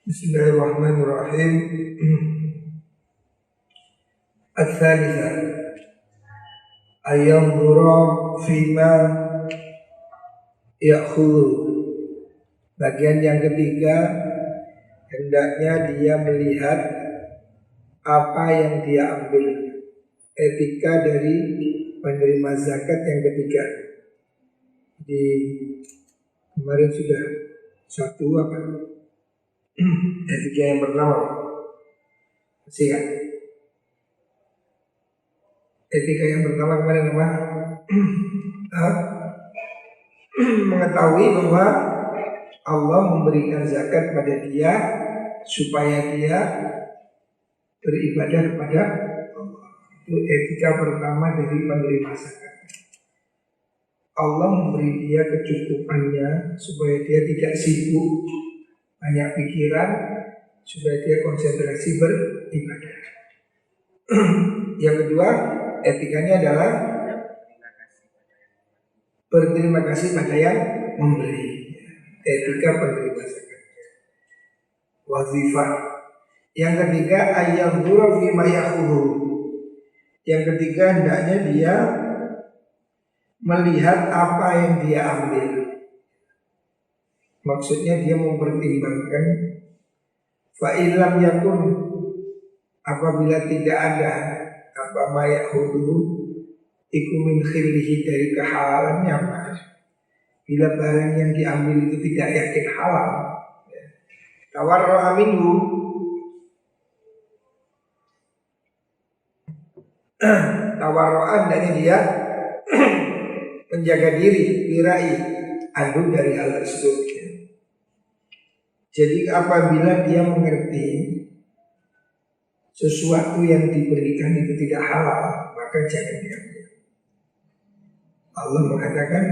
Bismillahirrahmanirrahim. Al-thalitha ayanzura fima ya'khudhu. Bagian yang ketiga, hendaknya dia melihat apa yang dia ambil. Etika dari penerima zakat yang ketiga. Di kemarin sudah satu apa? Etika yang pertama masih kan? Etika yang pertama kemarin apa? Mengetahui bahwa Allah memberikan zakat pada dia supaya dia beribadah kepada Allah. Itu etika pertama dari penerima zakat. Allah memberi dia kecukupannya supaya dia tidak sibuk banyak pikiran, supaya dia konsentrasi beribadah. Yang kedua, etikanya adalah berterima kasih pada yang memberi. Etika penerima zakat. Wazifah. Yang ketiga, ayyadhura fima ya'khudhu. Yang ketiga, hendaknya dia melihat apa yang dia ambil. Maksudnya dia mempertimbangkan fa'ilam yakun, apabila tidak ada apa ma'ya'khudhu iku min khillihi, dari kehalalannya apa. Bila barang yang diambil itu tidak yakin halal, tawarra'a minhu, tawarru'an, dan dia menjaga diri, lirai anhu, dari hal tersebut. Jadi apabila dia mengerti sesuatu yang diberikan itu tidak halal, maka jangan diambil. Allah mengatakan,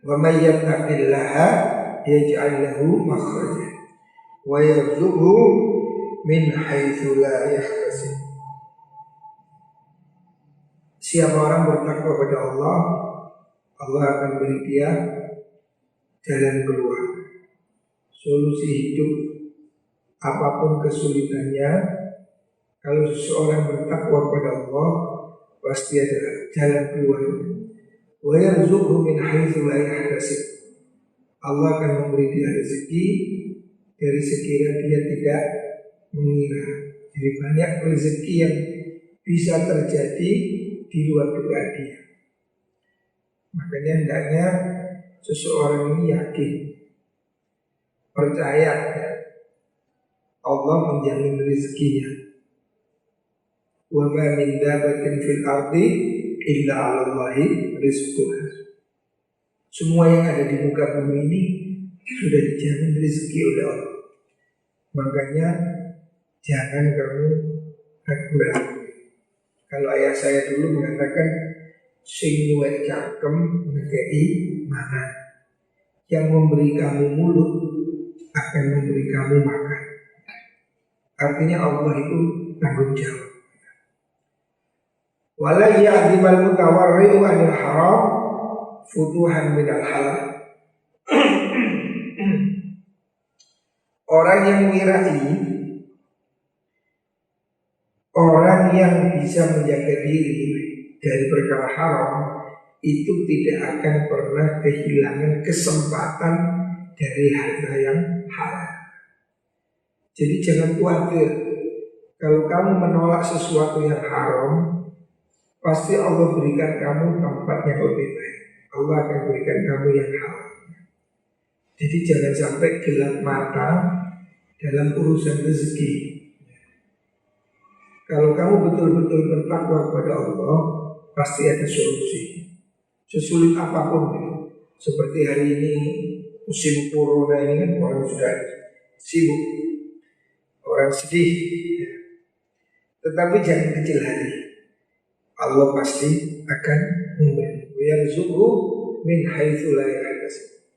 wa may yattaqillaha yaj'al lahu makhraja wa yarzuqhu min haitsu la yahtasib. Siapa orang bertakwa kepada Allah, Allah akan beri dia jalan keluar, solusi hidup apapun kesulitannya. Kalau seseorang bertakwa kepada Allah, pasti ada jalan keluar. Wa yarzuqhu min haitsu la yahtasib. Allah akan memberi dia rezeki dari sekiranya dia tidak mengira. Jadi banyak rezeki yang bisa terjadi di luar dugaan dia. Makanya hendaknya seseorang ini yakin, percaya Allah menjamin rezekinya. Wa ma min dabatin fil ardi illa 'ala Allahi rizquha. Semua yang ada di muka bumi ini sudah dijamin rezeki oleh Allah. Makanya jangan kamu ragu-ragu. Kalau ayah saya dulu mengatakan, sing nyuwek cangkem ngekei mangan. Yang memberi kamu mulut akan memberi kamu makan. Artinya Allah itu tanggung jawab. Wala ya'dimal mutawarri'u 'anil haram futuhan minal halal. Orang yang mirai, orang yang bisa menjaga diri dari perkara haram, itu tidak akan pernah kehilangan kesempatan dari harta yang halal. Jadi jangan khawatir, kalau kamu menolak sesuatu yang haram, pasti Allah berikan kamu tempat yang lebih baik. Allah akan berikan kamu yang halal. Jadi jangan sampai gelap mata dalam urusan rezeki. Kalau kamu betul-betul bertakwa kepada Allah, pasti ada solusi. Sesulit apapun, seperti hari ini musim corona ini kan, orang sudah sibuk, orang sedih. Tetapi jangan kecil hati, Allah pasti akan memberi. Yarzuqhu min haitsu la yahtasib.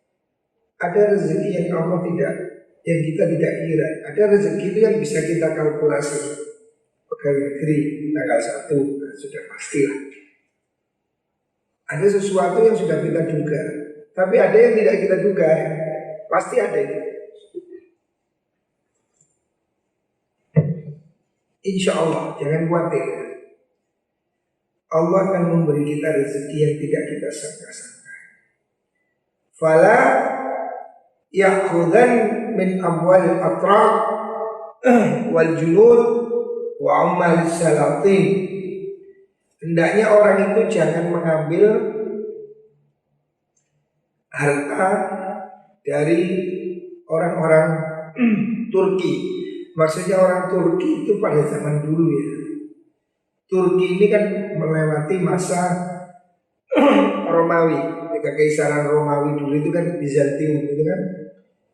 Ada rezeki yang Allah tidak, yang kita tidak kira. Ada rezeki itu yang bisa kita kalkulasi. Pegawai negeri tanggal 1 sudah pastilah. Ada sesuatu yang sudah kita duga, tapi ada yang tidak kita duga, pasti ada itu. Insya Allah, jangan khawatir. Allah akan memberi kita rezeki yang tidak kita sangka-sangka. Fala ya'khudhan min amwalil atraq wal junud wa ammalis salatin. Hendaknya orang itu jangan mengambil harta dari orang-orang Turki. Maksudnya orang Turki itu pada zaman dulu ya. Turki ini kan melewati masa Romawi. Kekaisaran Romawi dulu itu kan Bizantium itu kan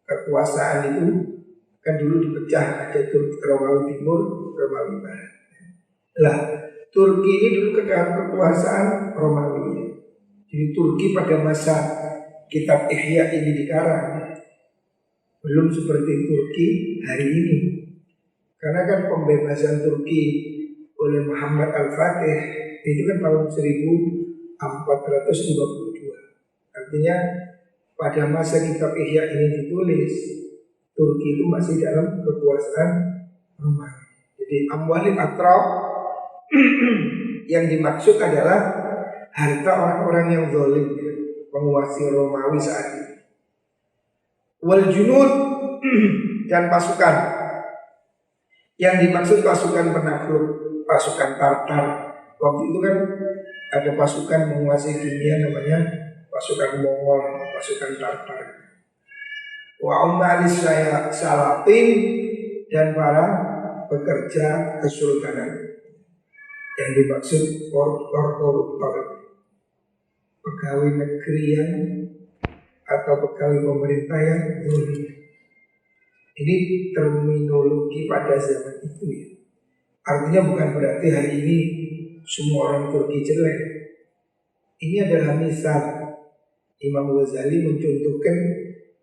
kekuasaan itu kan dulu dipecah, ada Turki Romawi Timur, Romawi Barat. Lah, Turki ini dulu kekuasaan Romawi. Jadi Turki pada masa kitab Ihya ini dikarang belum seperti Turki hari ini. Karena kan pembebasan Turki oleh Muhammad Al-Fatih itu kan tahun 1452. Artinya pada masa kitab Ihya ini ditulis, Turki itu masih dalam kekuasaan Romawi. Jadi amwalil atraq yang dimaksud adalah harta orang-orang yang zalim, penguasa Romawi saat itu. Wal junud dan pasukan. Yang dimaksud pasukan penakluk, pasukan Tartar. Waktu itu kan ada pasukan menguasai dunia namanya pasukan Mongol, pasukan Tartar. Wa ummalis salatin dan para pekerja kesultanan. Yang dimaksud koruptor, pegawai negeri yang atau pegawai pemerintah yang zalim. Ini terminologi pada zaman itu ya. Artinya bukan berarti hari ini semua orang Turki jelek. Ini adalah misal. Imam Ghazali mencontohkan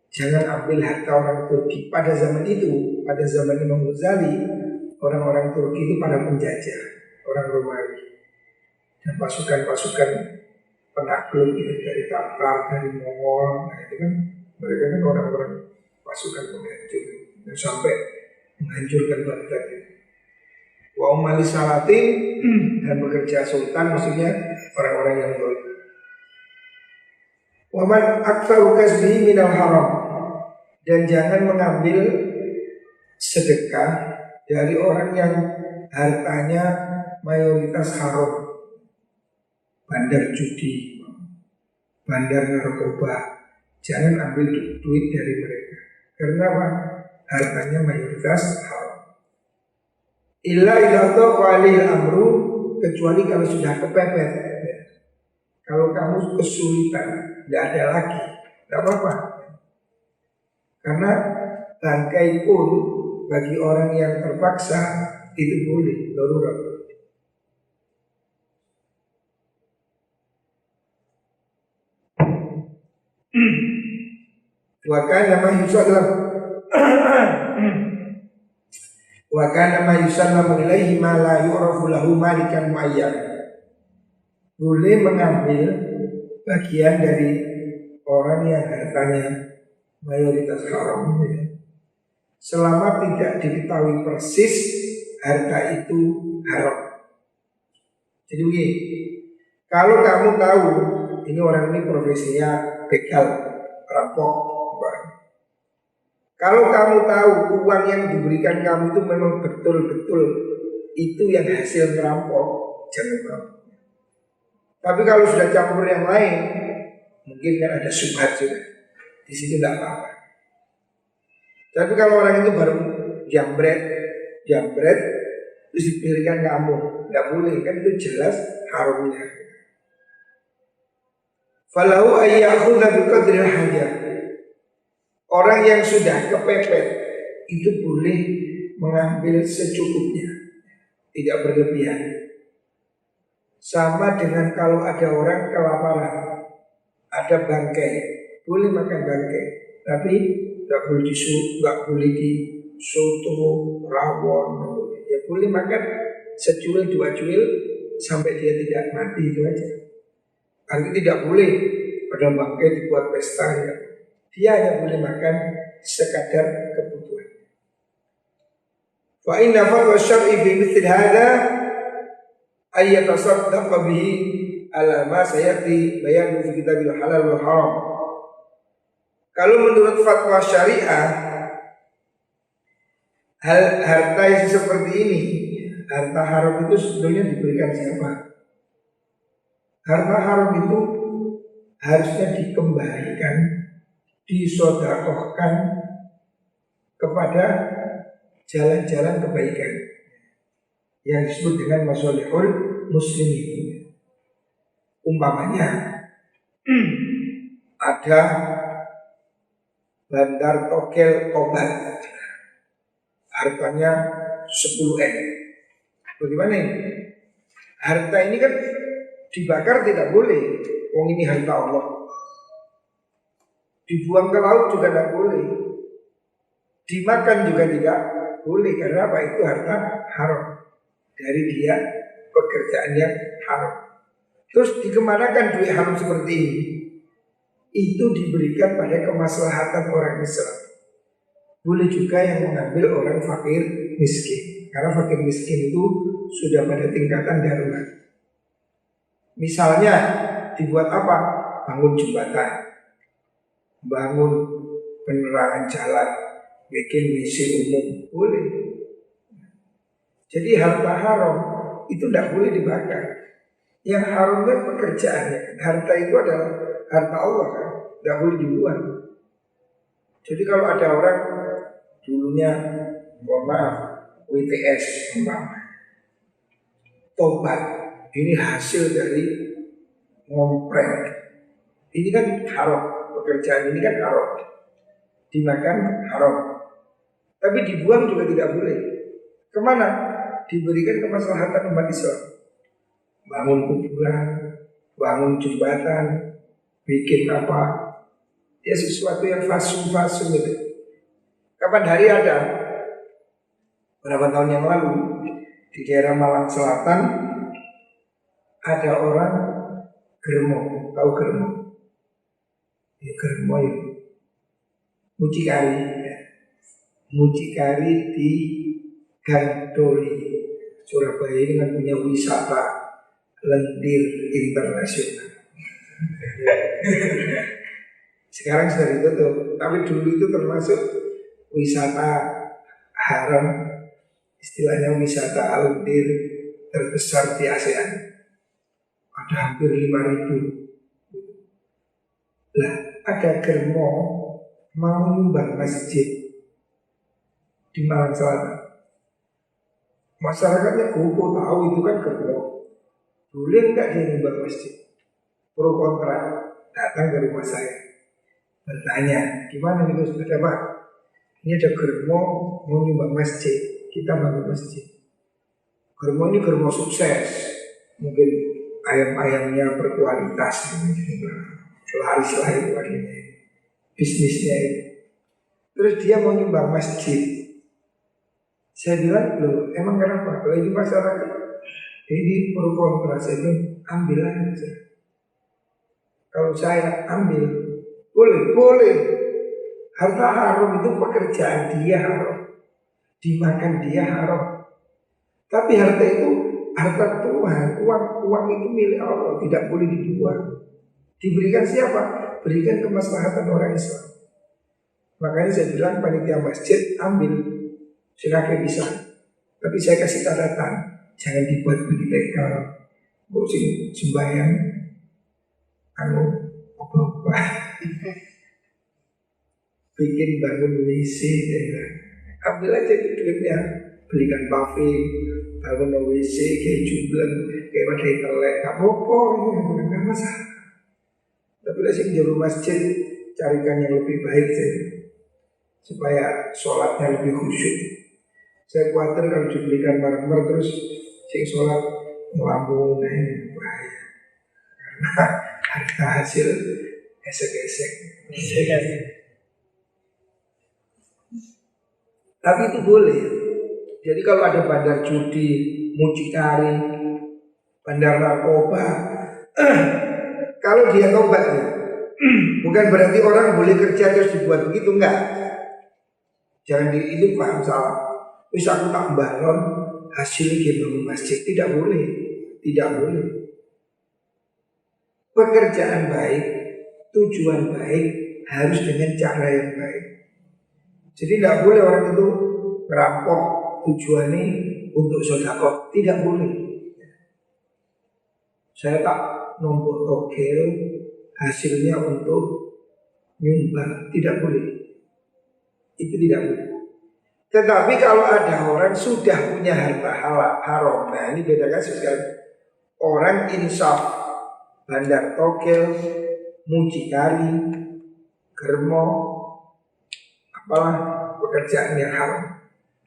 jangan ambil harta orang Turki. Pada zaman itu, pada zaman Imam Ghazali, orang-orang Turki itu para penjajah, orang Romawi. Dan pasukan-pasukan penakluk ya, dari Tartar, dari Mongol, nah itu kan mereka kan orang-orang pasukan penghancur yang sampai menghancurkan Baghdad. Wa umali salatin dan bekerja sultan, maksudnya orang-orang yang zalim. Wa man aktsaru kasbihi minal haram, dan jangan mengambil sedekah dari orang yang hartanya mayoritas haram. Bandar judi, bandar narkoba, jangan ambil duit dari mereka. Karena apa? Hartanya mayoritas haram. Illa idza taqalil amru, kecuali kalau sudah kepepet. Kalau kamu kesulitan, tidak ada lagi, tidak apa-apa. Karena bangkai pun bagi orang yang terpaksa itu boleh, darurat. Wa kana ma yusallam wa kana ma yusallamu ilaihi ma la yu'rafu lahu malikan muayyan. Boleh mengambil bagian dari orang yang hartanya mayoritas haram ya, selama tidak diketahui persis harta itu haram. Jadi begini, kalau kamu tahu ini orang ini profesinya begal, perampok, kalau kamu tahu uang yang diberikan kamu itu memang betul-betul itu yang hasil merampok, jangan mau. Tapi kalau sudah campur yang lain, mungkin kan ada syubhat sudah. Di situ tidak apa-apa. Tapi kalau orang itu baru jambret, terus diberikan kamu, tidak boleh, kan itu jelas haramnya. Falahu ayyakhudha biqadril hajah. Orang yang sudah kepepet itu boleh mengambil secukupnya, tidak berlebihan. Sama dengan kalau ada orang kelaparan, ada bangkai, boleh makan bangkai, tapi nggak boleh di soto, rawon, ya boleh makan secuil dua cuil sampai dia tidak mati, itu aja. Artinya tidak boleh pada bangkai dibuat pesta ya. Dia hanya boleh makan sekadar kebutuhan. Wa inna fatwa syar'i fi mithl hadha ay yatasaddaq bihi ala ma sayati bayanu fi kitabil halal wal haram. Kalau menurut fatwa syariah, harta yang seperti ini, harta haram itu sebetulnya diberikan siapa? Harta haram itu harusnya dikembalikan, disodakohkan kepada jalan-jalan kebaikan yang disebut dengan masolihul muslimin. Umpamanya ada bandar Togel Tobat, harganya 10M. Bagaimana ini? Harta ini kan dibakar tidak boleh. Wong ini harta Allah. Dibuang ke laut juga tidak boleh. Dimakan juga tidak boleh. Karena apa? Itu harta haram. Dari dia pekerjaan yang haram. Terus dikemanakan duit haram seperti ini? Itu diberikan pada kemaslahatan orang Islam. Boleh juga yang mengambil orang fakir miskin. Karena fakir miskin itu sudah pada tingkatan darurat. Misalnya dibuat apa? Bangun jembatan, bangun penerangan jalan, bikin WC umum, boleh. Jadi harta haram itu tidak boleh dibakar. Yang haram kan pekerjaannya. Harta itu adalah harta Allah kan, tidak boleh dibuang. Jadi kalau ada orang dulunya, mohon maaf, WTS tobat, ini hasil dari ngompreng. Ini kan haram, pekerjaan ini kan haram, dimakan haram, tapi dibuang juga tidak boleh. Kemana? Diberikan kemaslahatan umat Islam. Bangun kuburan, bangun jembatan, bikin apa? Ya sesuatu yang fasum-fasum itu. Kapan hari ada? Berapa tahun yang lalu di daerah Malang Selatan ada orang Germo, tahu Germo? Ya Germo itu mucikari, ya. Mucikari di Gandoli, Surabaya ini kan punya wisata lendir internasional. Sekarang sudah ditutup, tapi dulu itu termasuk wisata haram, istilahnya wisata lendir terbesar di ASEAN. Ada hampir 5.000. Lah, ada Germo mau nyumbang masjid di Malang Selatan. Masyarakatnya gopo tahu itu kan Germo. Boleh enggak dia nyumbang masjid? Pro kontra datang ke rumah saya, bertanya, gimana nih Gus, ada Pak? Ini ada Germo mau nyumbang masjid, kita bangun masjid. Germo ini Germo sukses, mungkin ayam-ayamnya berkualitas, laris lah itu akhirnya, bisnisnya itu. Terus dia mau nyumbang masjid. Saya bilang, loh emang kenapa? Kalau ini masyarakat ini pro kontra, saya bilang ambil aja. Kalau saya ambil, boleh. Harta haram itu pekerjaan dia haram, dimakan dia haram. Tapi harta itu harta Tuhan, uang itu milik Allah, tidak boleh dibuang. Diberikan siapa? Berikan kemaslahatan orang Islam. Makanya saya bilang panitia masjid ambil, silakan bisa. Tapi saya kasih catatan, jangan dibuat pendidikan. Bosin sembahyang, apa bikin bangun WC, ambil aja itu duitnya, belikan paving, bangun WC kayak jumblen, kayak wadai telek, gak apa-apa, nggak masalah. Tapi lah sih jauh masjid, carikan yang lebih baik saja, supaya sholatnya lebih khusyuk. Saya khawatir kalau dibelikan marmer terus sing sholat melambung, bahaya. Karena harta hasil esek-esek. Tapi itu boleh. Jadi kalau ada bandar judi, mucikari, bandar narkoba, kalau dia tobat, bukan berarti orang boleh kerja terus dibuat begitu, enggak. Jangan itu paham salah. Wis aku tak balon hasil iki bangun masjid. Tidak boleh. Tidak boleh. Pekerjaan baik, tujuan baik harus dengan cara yang baik. Jadi tidak boleh orang itu merampok tujuannya untuk sedekah. Tidak boleh. Saya tak nombor togel hasilnya untuk nyumbang. Tidak boleh. Itu tidak boleh. Tetapi kalau ada orang sudah punya harta haram, nah ini beda kasus kan. Orang insaf, bandar togel, mucikari, germo, apalah pekerjaan yang haram.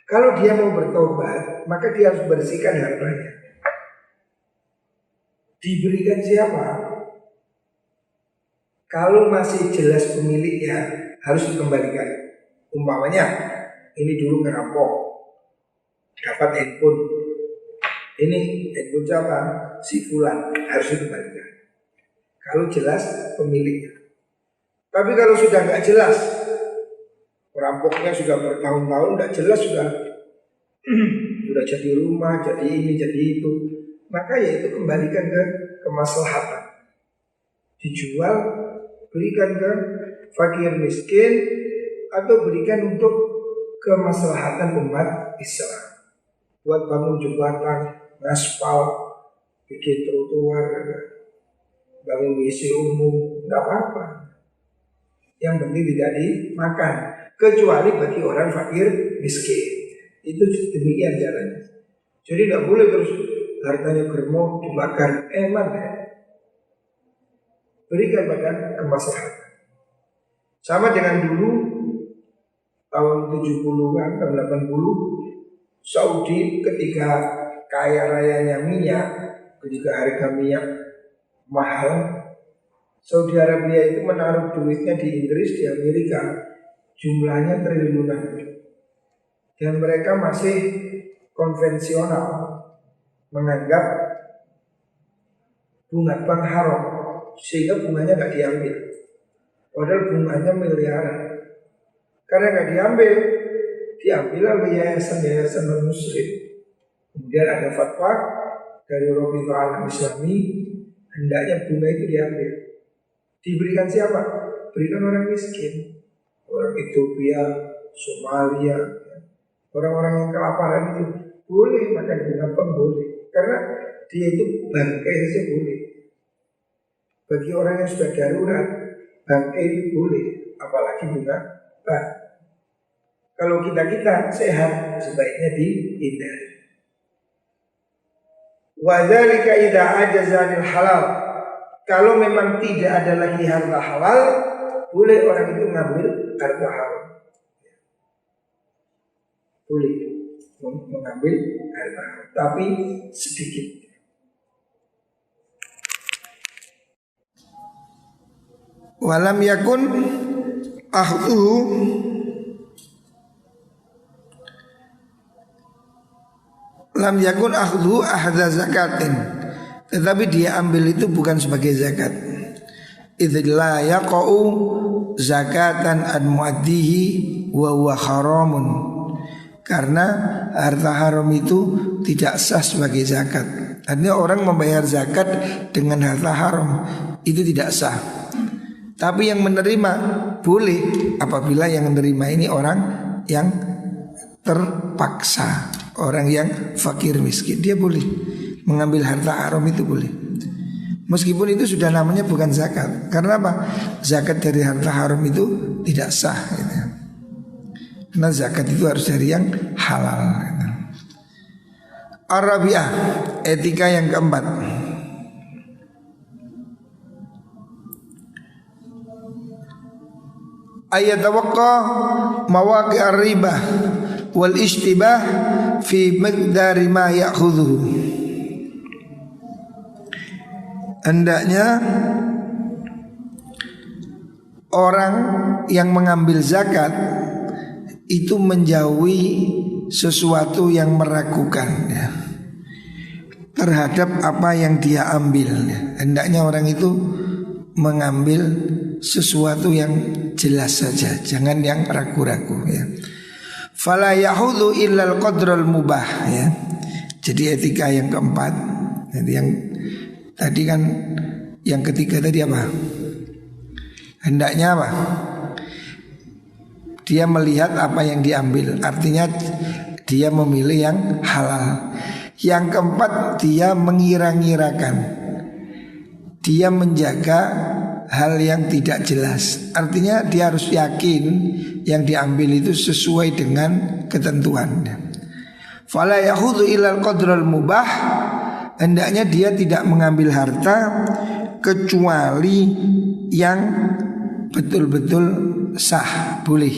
Kalau dia mau bertobat, maka dia harus bersihkan hartanya. Diberikan siapa? Kalau masih jelas pemiliknya, harus dikembalikan. Umpamanya, ini dulu ngerampok, dapat handphone. Ini handphone siapa? Si Fulan, harus dikembalikan. Kalau jelas pemiliknya. Tapi kalau sudah nggak jelas, perampoknya sudah bertahun-tahun nggak jelas, sudah jadi rumah, jadi ini, jadi itu, maka ya itu kembalikan ke kemaslahatan. Dijual, berikan ke fakir miskin, atau berikan untuk kemaslahatan umat Islam. Buat bangun jembatan, ngaspal, bikin trotoar, bangun WC umum, tidak apa-apa. Yang penting tidak dimakan, kecuali bagi orang fakir miskin. Itu demikian caranya. Jadi tidak boleh terus hartanya germo dibakar, mana? Berikan pada kemaslahatan. Sama dengan dulu tahun 70-an, tahun 80, Saudi ketika kaya rayanya minyak, ketika harga minyak mahal, Saudi Arabia itu menaruh duitnya di Inggris, di Amerika, jumlahnya triliunan. Dan mereka masih konvensional, menganggap bunga bank haram, sehingga bunganya nggak diambil. Padahal bunganya miliaran. Karena nggak diambil oleh yayasan-yayasan non-muslim. Kemudian ada fatwa dari Rabitatul Alam Islami, hendaknya bunga itu diambil. Diberikan siapa? Berikan orang miskin, orang Ethiopia, Somalia, orang-orang yang kelaparan itu boleh makan bunga bank, boleh. Karena dia itu bangkai saja boleh. Bagi orang yang sudah darurat, bangkai itu boleh, apalagi bunga bank. Kalau kita sehat, sebaiknya dihindari. Wadzalika idza ajaza 'anil halal. Kalau memang tidak ada lagi harta halal, boleh orang itu ngambil harta haram. Boleh mengambil harta haram, tapi sedikit. Walam yakun akhdhuhu lam yakun akhdhu ahda zakatin, tetapi dia ambil itu bukan sebagai zakat. Idz la yaqau zakatan an muaddihi wa huwa haramun, karena harta haram itu tidak sah sebagai zakat. Artinya orang membayar zakat dengan harta haram itu tidak sah. Tapi yang menerima boleh apabila yang menerima ini orang yang terpaksa, orang yang fakir miskin, dia boleh mengambil harta haram, itu boleh. Meskipun itu sudah namanya bukan zakat. Karena apa? Zakat dari harta haram itu tidak sah gitu. Karena zakat itu harus dari yang halal gitu. Arabiah, etika yang keempat. Ayatawaqqa mawaqi' ar-riba wal ishtibah fi miqdari ma ya'khudhu. Hendaknya orang yang mengambil zakat itu menjauhi sesuatu yang meragukan ya, terhadap apa yang dia ambil ya. Hendaknya orang itu mengambil sesuatu yang jelas saja, jangan yang ragu-ragu ya. Fala yahudhu illal qadral mubah ya. Jadi etika yang keempat. Jadi yang tadi kan yang ketiga tadi apa? Hendaknya apa? Dia melihat apa yang diambil. Artinya dia memilih yang halal. Yang keempat dia mengira-ngirakan. Dia menjaga hal yang tidak jelas. Artinya dia harus yakin yang diambil itu sesuai dengan ketentuan. Fala yahudhu ilal qadral mubah. Hendaknya dia tidak mengambil harta kecuali yang betul-betul sah, boleh.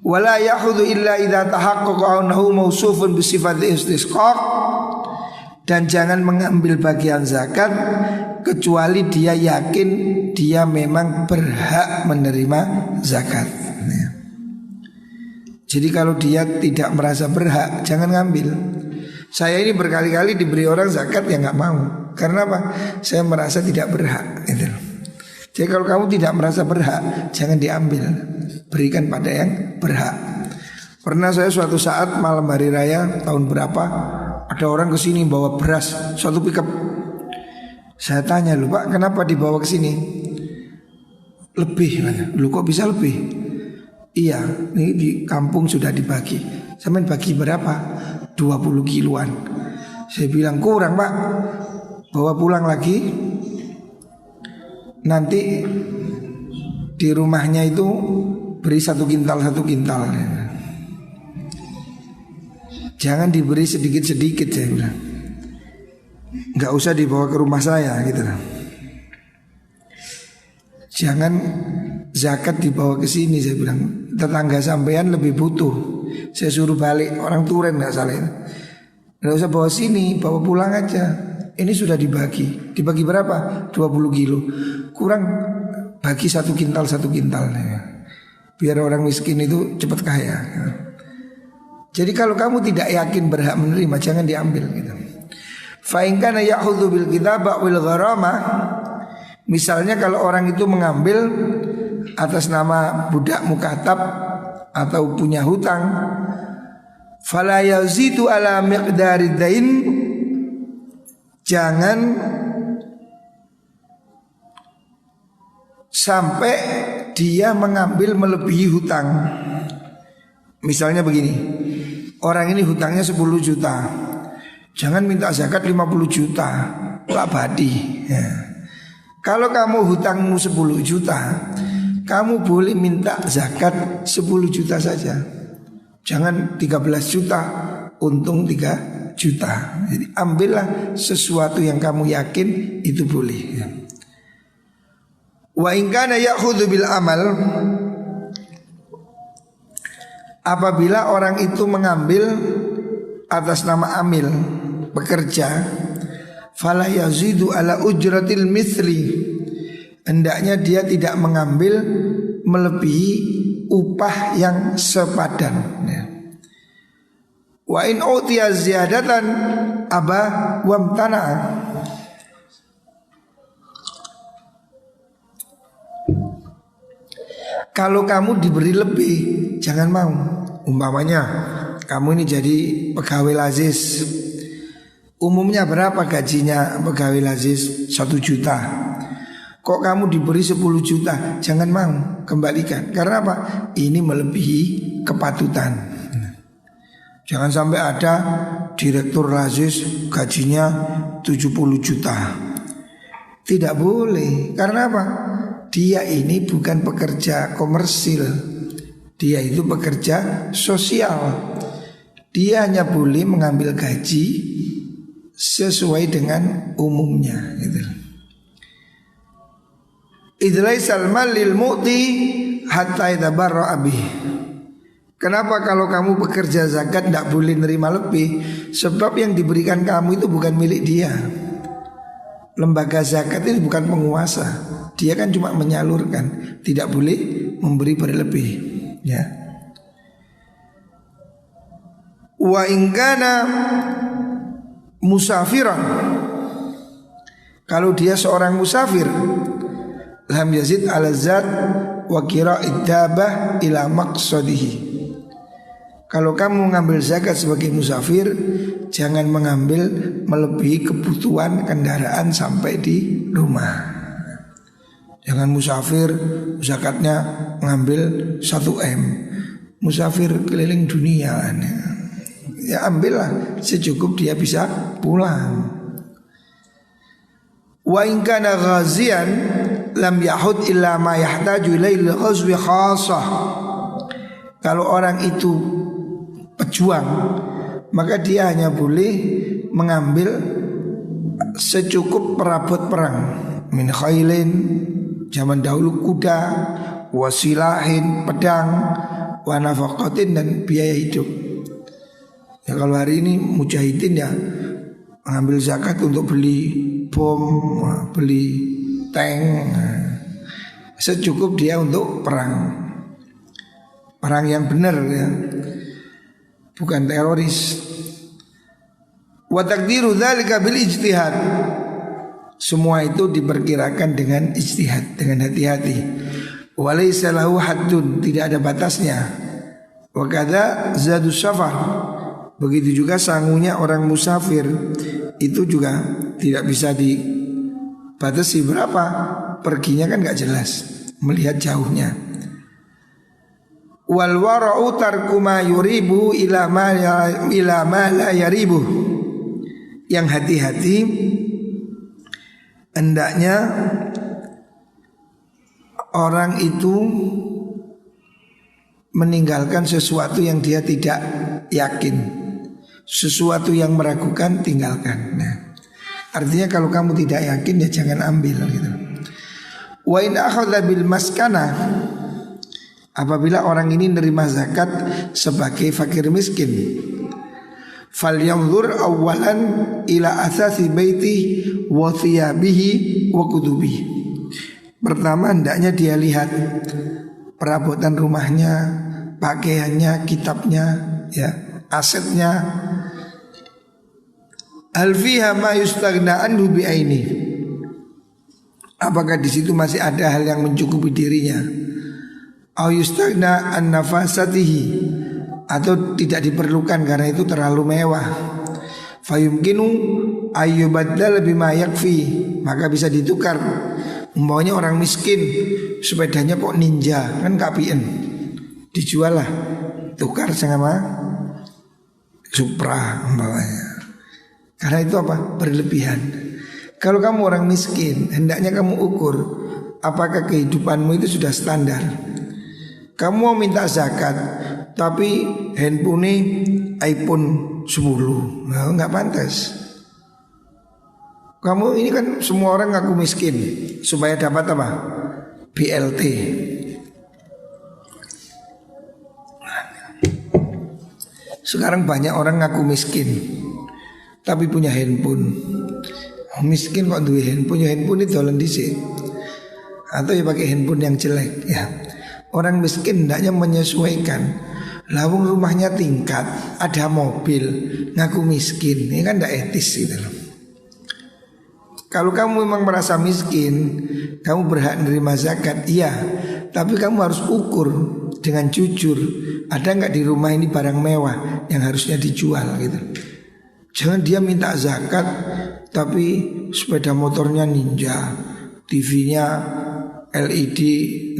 Wala yahudhu illa idza tahaqqaqa annahu mausufun bi sifati istisqaq. Dan jangan mengambil bagian zakat kecuali dia yakin dia memang berhak menerima zakat. Jadi kalau dia tidak merasa berhak, jangan ngambil. Saya ini berkali-kali diberi orang zakat yang nggak mau. Karena apa? Saya merasa tidak berhak. Gitu. Jadi kalau kamu tidak merasa berhak, jangan diambil. Berikan pada yang berhak. Pernah saya suatu saat malam hari raya tahun berapa, ada orang kesini bawa beras suatu pickup. Saya tanya, lu Pak, kenapa dibawa ke sini? Lebih, lu kok bisa lebih? Iya, ini di kampung sudah dibagi. Sampai bagi berapa? 20 kiloan. Saya bilang kurang Pak, bawa pulang lagi. Nanti di rumahnya itu beri 1 kintal. Jangan diberi sedikit-sedikit, saya bilang. Nggak usah dibawa ke rumah saya gitu. Jangan zakat dibawa ke sini, saya bilang. Tetangga sampean lebih butuh. Saya suruh balik, orang Turen nggak salah. Nggak usah bawa sini, bawa pulang aja. Ini sudah dibagi. Dibagi berapa? 20 kilo. Kurang bagi 1 kintal. Biar orang miskin itu cepat kaya. Jadi kalau kamu tidak yakin berhak menerima, jangan diambil gitu. Fa in kana ya'khudhu bil kitabah wal gharamah. Misalnya kalau orang itu mengambil atas nama budak mukatab atau punya hutang, fala yazidu ala miqdarid dain. Jangan sampai dia mengambil melebihi hutang. Misalnya begini, orang ini hutangnya 10 juta, jangan minta zakat 50 juta, tak badi ya. Kalau kamu hutangmu 10 juta, kamu boleh minta zakat 10 juta saja. Jangan 13 juta, untung 3 juta. Jadi ambillah sesuatu yang kamu yakin itu boleh ya. Wa in kana ya'khudhu bil amal. Apabila orang itu mengambil atas nama amil, pekerja, fala yazidu ala ujratil mithli. Hendaknya dia tidak mengambil melebihi upah yang sepadan ya. Wa in utiya ziyadatan aba wamtana. Kalau kamu diberi lebih, jangan mau. Umpamanya kamu ini jadi pegawai lazis. Umumnya berapa gajinya pegawai lazis? 1 juta. Kok kamu diberi 10 juta? Jangan mau, kembalikan. Karena apa? Ini melebihi kepatutan. Jangan sampai ada direktur lazis gajinya 70 juta. Tidak boleh. Karena apa? Dia ini bukan pekerja komersil. Dia itu pekerja sosial. Dia hanya boleh mengambil gaji sesuai dengan umumnya gitu. Idlaisal mal lil mu'ti hatta yatabarra bih. Kenapa kalau kamu bekerja zakat tidak boleh nerima lebih? Sebab yang diberikan kamu itu bukan milik dia. Lembaga zakat ini bukan penguasa. Dia kan cuma menyalurkan, tidak boleh memberi berlebih ya. Wa in kana musafiran. Kalau dia seorang musafir, lam yazid ala zat wa qira'id dabah ila maqsadihi. Kalau kamu ngambil zakat sebagai musafir, jangan mengambil melebihi kebutuhan kendaraan sampai di rumah. Jangan musafir zakatnya ngambil 1 M, musafir keliling dunia. Ya ambillah secukup dia bisa pulang. Wa in kana ghazian lam yahud illa ma yahtaju ilail ghazwi khassah. Kalau orang itu pejuang, maka dia hanya boleh mengambil secukup perabot perang. Min khailin, zaman dahulu kuda, wasilahin, pedang, wa nafaqatin, dan biaya hidup. Ya kalau hari ini mujahidin ya mengambil zakat untuk beli bom, beli tank, secukup dia untuk perang. Perang yang benar ya, bukan teroris. Wa taqdiru dzalika bil ijtihad. Semua itu diperkirakan dengan ijtihad, dengan hati-hati. Wa laisa lahu haddun, tidak ada batasnya. Wa kadza zadus safar. Begitu juga sangunya orang musafir, itu juga tidak bisa dibatasi berapa. Perginya kan gak jelas, melihat jauhnya. Wal wara'u tarku ma yuribu ila ma la yaribu. Yang hati-hati hendaknya orang itu meninggalkan sesuatu yang dia tidak yakin, sesuatu yang meragukan tinggalkan. Nah, artinya kalau kamu tidak yakin ya jangan ambil gitu. Wa in akhadha bil maskana, apabila orang ini nerima zakat sebagai fakir miskin, falyanzur awalan ila asasi baiti wa thiyabihi wa kutubihi. Pertama hendaknya dia lihat perabotan rumahnya, pakaiannya, kitabnya, ya, asetnya. Hal fiha ma yustaghna anhu bi aini. Apakah di situ masih ada hal yang mencukupi dirinya? Au yustaghna an nafasatihi, atau tidak diperlukan karena itu terlalu mewah. Fayumkinu ayyubaddal bima yakfi, maka bisa ditukar. Umpamanya orang miskin, sepedanya kok ninja, kan kapien, dijual lah, tukar sama Supra umpamanya. Karena itu apa? Berlebihan. Kalau kamu orang miskin, hendaknya kamu ukur apakah kehidupanmu itu sudah standar. Kamu mau minta zakat, tapi handphone iPhone 10, nah, nggak pantas. Kamu ini kan semua orang ngaku miskin supaya dapat apa? BLT. Sekarang banyak orang ngaku miskin tapi punya handphone. Miskin kok duwe handphone, ya handphone itu dolan dhisik. Atau ya pakai handphone yang jelek ya. Orang miskin hendaknya menyesuaikan. Lawung rumahnya tingkat, ada mobil, ngaku miskin, ini kan tidak etis gitu loh. Kalau kamu memang merasa miskin, kamu berhak menerima zakat, iya. Tapi kamu harus ukur dengan jujur, ada nggak di rumah ini barang mewah yang harusnya dijual gitu. Jangan dia minta zakat, tapi sepeda motornya Ninja, TV-nya LED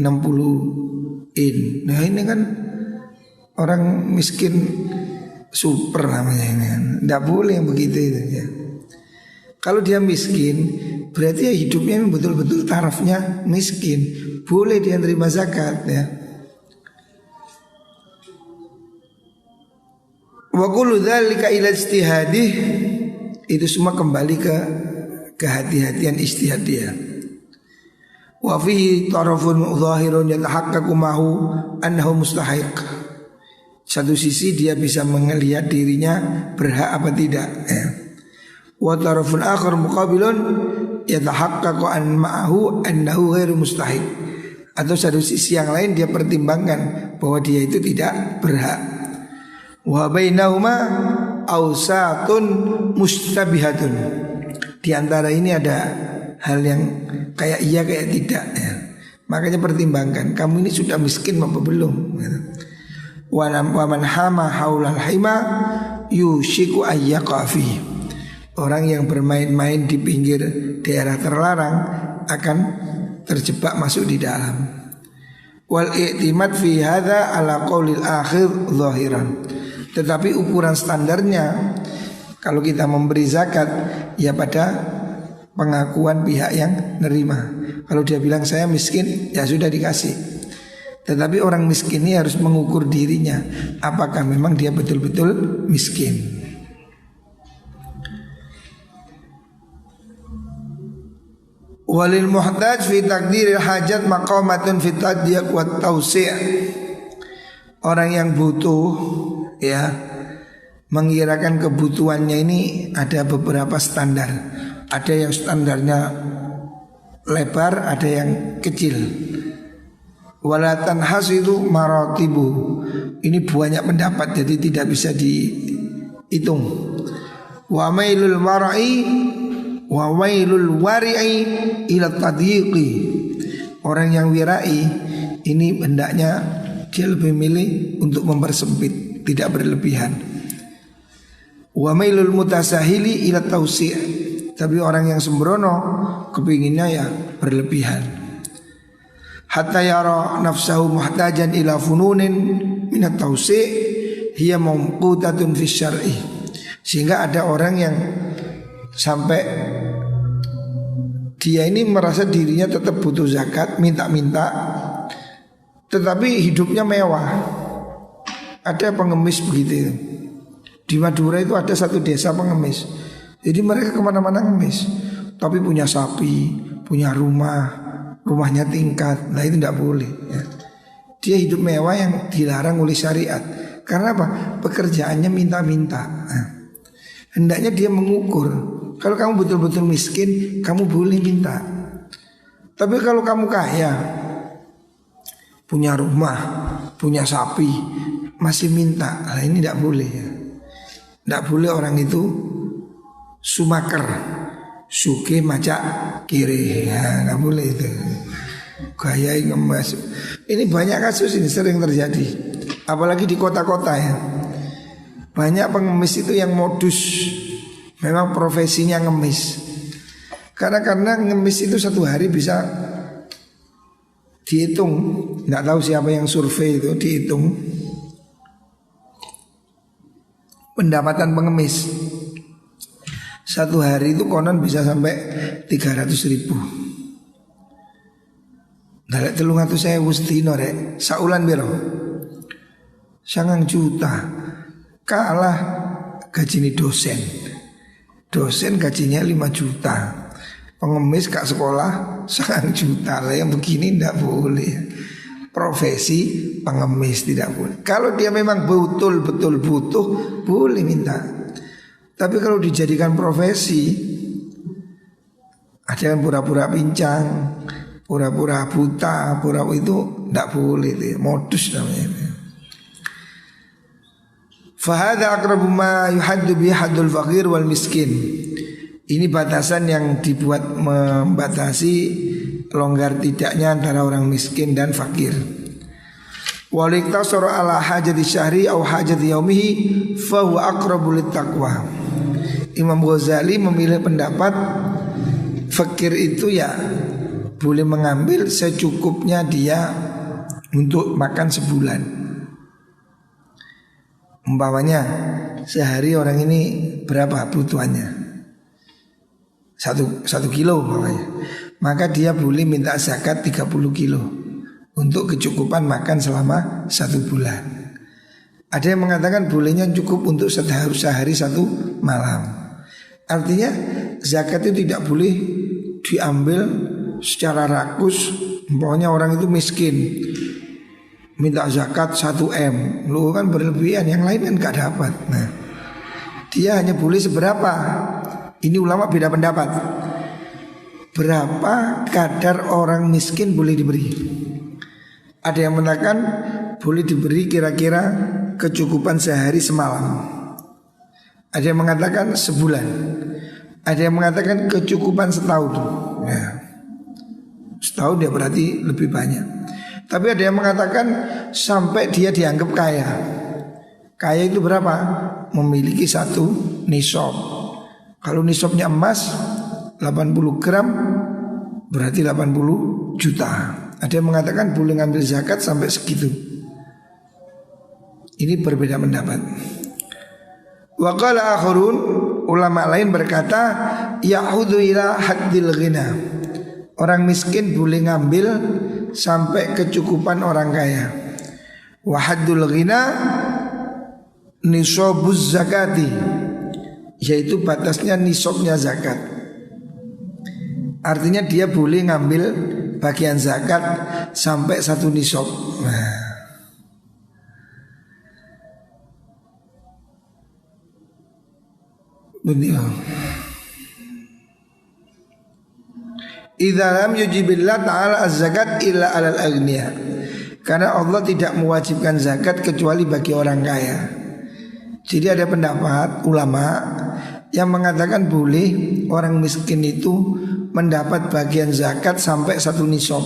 60 in. Nah ini kan orang miskin super namanya ini kan. Tidak boleh yang begitu itu ya. Kalau dia miskin, berarti ya hidupnya betul-betul tarafnya miskin. Boleh dia terima zakat ya. Wa kullu dzalika ila ijtihadih, itu semua kembali ke kehati-hatian ijtihad dia. Wa fihi tarafun zahirun yatahaqqaqu mahu annahu mustahiq. Satu sisi dia bisa melihat dirinya berhak apa tidak ya. Wa tarafun akhar muqabilun yatahaqqaqu an ma'ahu annahu ghairu mustahiq. Atau satu sisi yang lain dia pertimbangkan bahwa dia itu tidak berhak. Wa bainahuma awsatun mustabihatun. Di antara ini ada hal yang kayak iya kayak tidak ya. Makanya pertimbangkan, kamu ini sudah miskin apa belum gitu. wa man hama haulal hima yushiku ayyaqafi. Orang yang bermain-main di pinggir daerah terlarang akan terjebak masuk di dalam. Wal i'timad fi hadza ala qaulil akhir zahiran. Tetapi ukuran standarnya kalau kita memberi zakat ya pada pengakuan pihak yang nerima. Kalau dia bilang saya miskin ya sudah dikasih. Tetapi orang miskin ini harus mengukur dirinya apakah memang dia betul-betul miskin. Walil muhtaj fi takdiril hajat maqamatun fi tadyiq wa tausi'. Orang yang butuh ya mengirakan kebutuhannya ini ada beberapa standar. Ada yang standarnya lebar, ada yang kecil. Wala tanhasidu maratibu. Ini banyak pendapat jadi tidak bisa dihitung. Wa mailul wara'i wa wailul wari'i ila tadyiqi. Orang yang wirai ini hendaknya dia lebih milih untuk mempersempit, tidak berlebihan. Wa mailul mutasahili ila tausi'. Tapi orang yang sembrono kepinginnya ya berlebihan. Hatta yara nafsahu muhtajan ila fununin minat tausi' hiya mamqutatun fi syar'i. Sehingga ada orang yang sampai dia ini merasa dirinya tetap butuh zakat, minta-minta, tetapi hidupnya mewah. Ada pengemis begitu. Di Madura itu ada satu desa pengemis. Jadi mereka kemana-mana ngemis, tapi punya sapi, punya rumah, rumahnya tingkat. Nah itu tidak boleh ya. Dia hidup mewah yang dilarang oleh syariat. Karena apa? Pekerjaannya minta-minta. Nah, hendaknya dia mengukur. Kalau kamu betul-betul miskin, kamu boleh minta. Tapi kalau kamu kaya, punya rumah, punya sapi, masih minta, nah ini tidak boleh ya. Tidak boleh orang itu sumaker, suke macak kiri, ya tidak boleh itu. Gaya ngemas. Ini banyak kasus ini sering terjadi. Apalagi di kota-kota ya. Banyak pengemis itu yang modus, memang profesinya ngemis. Karena ngemis itu satu hari bisa dihitung. Nggak tahu siapa yang survei itu, dihitung pendapatan pengemis. Satu hari itu konon bisa sampai 300.000. Dalek 300.000 dino rek. Saulan biro 9 juta. Kalah gaji dosen. Dosen gajinya 5 juta. Pengemis kak sekolah 9 juta. Lah yang begini tidak boleh. Profesi pengemis tidak boleh. Kalau dia memang betul-betul butuh, boleh minta. Tapi kalau dijadikan profesi, ada yang pura-pura pincang, pura-pura buta, pura-pura itu tidak boleh itu, modus namanya. Fahada aqrabu ma yuhaddu bi haddul faqir wal miskin. Ini batasan yang dibuat membatasi longgar tidaknya antara orang miskin dan fakir. Waliktasara ala hajati syahri au hajati yaumihi fa huwa aqrabu littaqwa. Imam Ghazali memilih pendapat fakir itu ya boleh mengambil secukupnya dia untuk makan sebulan. Umpamanya sehari orang ini berapa butuhannya? Satu kilo umpamanya. Maka dia boleh minta zakat 30 kilo untuk kecukupan makan selama 1 bulan. Ada yang mengatakan bolehnya cukup untuk sehari 1 malam. Artinya zakat itu tidak boleh diambil secara rakus. Pokoknya orang itu miskin minta zakat 1 M, lu kan berlebihan, yang lain kan gak dapat. Nah, dia hanya boleh seberapa. Ini ulama beda pendapat. Berapa kadar orang miskin boleh diberi? Ada yang mengatakan boleh diberi kira-kira kecukupan sehari semalam. Ada yang mengatakan sebulan. Ada yang mengatakan kecukupan setahun. Ya. Setahun dia berarti lebih banyak. Tapi ada yang mengatakan sampai dia dianggap kaya. Kaya itu berapa? Memiliki 1 nisab. Kalau nisabnya emas 80 gram berarti 80 juta. Ada yang mengatakan boleh ngambil zakat sampai segitu. Ini berbeda pendapat. Wa qala akharun, ulama lain berkata yahudu ila haddil ghina. Orang miskin boleh ngambil sampai kecukupan orang kaya. Wa haddul ghina nisabuz zakati, yaitu batasnya nisabnya zakat. Artinya dia boleh ngambil bagian zakat sampai 1 nisab. Idza lam yujibillah ta'ala az-zakat illa 'alal aghniya. Karena Allah tidak mewajibkan zakat kecuali bagi orang kaya. Jadi ada pendapat ulama yang mengatakan boleh orang miskin itu mendapat bagian zakat sampai 1 nisab.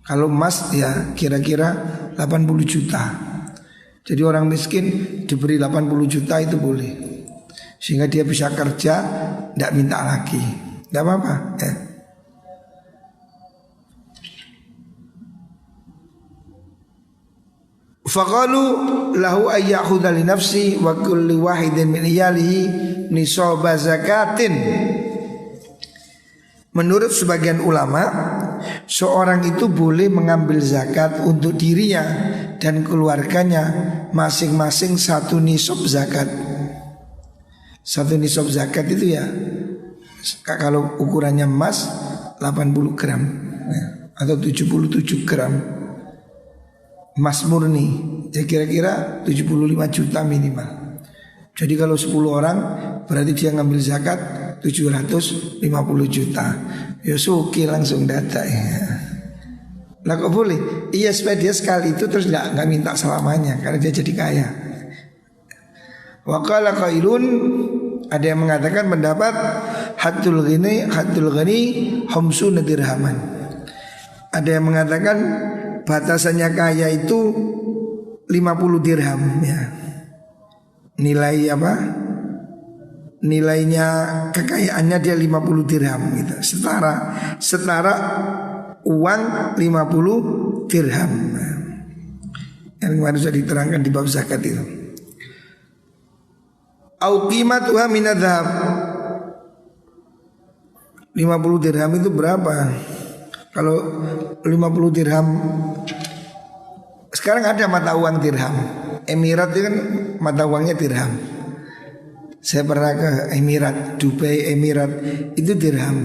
Kalau emas ya kira-kira 80 juta. Jadi orang miskin diberi 80 juta itu boleh, sehingga dia bisa kerja, tidak minta lagi, tidak apa-apa ya. Faqalu lahu ayyakhudha li nafsi wa kulli wahidin min iyalihi nisaba zakatin. Menurut sebagian ulama, seorang itu boleh mengambil zakat untuk dirinya dan keluarganya masing-masing 1 nisab zakat. 1 nisab zakat itu ya, kalau ukurannya emas 80 gram ya, atau 77 gram emas murni, ya kira-kira 75 juta minimal. Jadi kalau 10 orang berarti dia ngambil zakat 750 juta. Ya suki langsung data ya. Lah kok boleh? Iya supaya dia sekali itu terus nggak minta selamanya karena dia jadi kaya. Wa qala qailun, ada yang mengatakan pendapat haddul ghani khamsuna dirhaman. Ada yang mengatakan batasannya kaya itu 50 dirham ya. Nilai apa? Nilainya kekayaannya dia 50 dirham gitu. Setara uang 50 dirham. Yang kemarin sudah diterangkan di bab zakat itu. Au qimatuha min adhab. 50 dirham itu berapa? Kalau 50 dirham, sekarang ada mata uang dirham. Emirat itu kan mata uangnya dirham. Saya pernah ke Emirat, Dubai Emirat, itu dirham.